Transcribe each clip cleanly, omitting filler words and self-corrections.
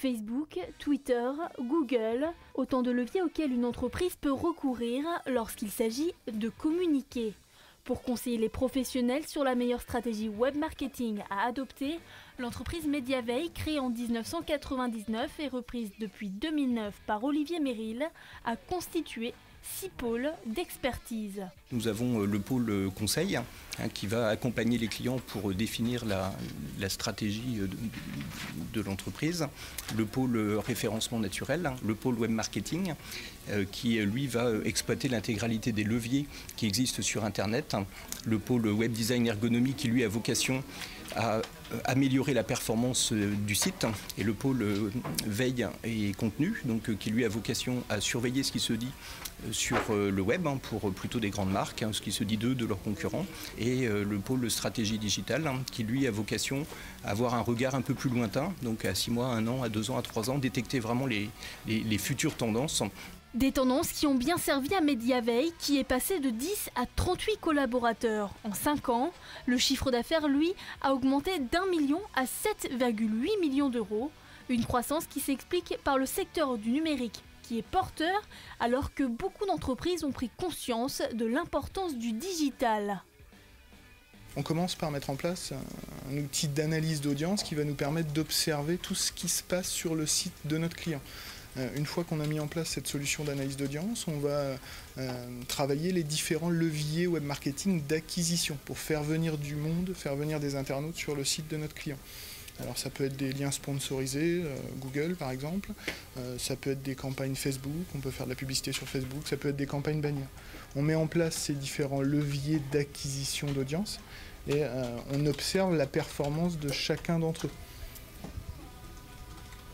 Facebook, Twitter, Google, autant de leviers auxquels une entreprise peut recourir lorsqu'il s'agit de communiquer. Pour conseiller les professionnels sur la meilleure stratégie web marketing à adopter, l'entreprise Mediaveil, créée en 1999 et reprise depuis 2009 par Olivier Meril, a constitué 6 pôles d'expertise. Nous avons le pôle conseil qui va accompagner les clients pour définir la stratégie de l'entreprise, le pôle référencement naturel, le pôle web marketing qui lui va exploiter l'intégralité des leviers qui existent sur Internet, le pôle web design ergonomie qui lui a vocation à améliorer la performance du site, et le pôle veille et contenu, donc qui lui a vocation à surveiller ce qui se dit sur le web pour plutôt des grandes marques, ce qui se dit d'eux, de leurs concurrents, et le pôle stratégie digitale qui lui a vocation à avoir un regard un peu plus lointain, donc à 6 mois, 1 an, à 2 ans, à 3 ans, détecter vraiment les futures tendances. Des tendances qui ont bien servi à Mediaveil, qui est passé de 10 à 38 collaborateurs en 5 ans. Le chiffre d'affaires, lui, a augmenté d'1 million à 7,8 millions d'euros. Une croissance qui s'explique par le secteur du numérique, qui est porteur, alors que beaucoup d'entreprises ont pris conscience de l'importance du digital. On commence par mettre en place un outil d'analyse d'audience qui va nous permettre d'observer tout ce qui se passe sur le site de notre client. Une fois qu'on a mis en place cette solution d'analyse d'audience, on va travailler les différents leviers web marketing d'acquisition pour faire venir du monde, faire venir des internautes sur le site de notre client. Alors ça peut être des liens sponsorisés, Google par exemple, ça peut être des campagnes Facebook, on peut faire de la publicité sur Facebook, ça peut être des campagnes bannières. On met en place ces différents leviers d'acquisition d'audience et on observe la performance de chacun d'entre eux.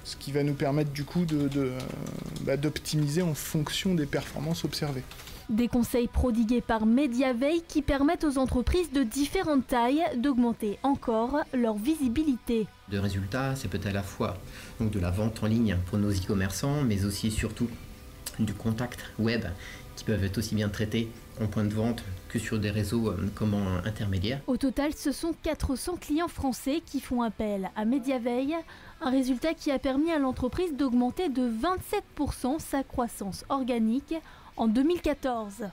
Ce qui va nous permettre du coup d'optimiser en fonction des performances observées. Des conseils prodigués par Mediaveil qui permettent aux entreprises de différentes tailles d'augmenter encore leur visibilité. De résultats, c'est peut-être à la fois donc de la vente en ligne pour nos e-commerçants, mais aussi et surtout du contact web qui peuvent être aussi bien traités en point de vente que sur des réseaux intermédiaires. Au total, ce sont 400 clients français qui font appel à Mediaveil, un résultat qui a permis à l'entreprise d'augmenter de 27% sa croissance organique en 2014.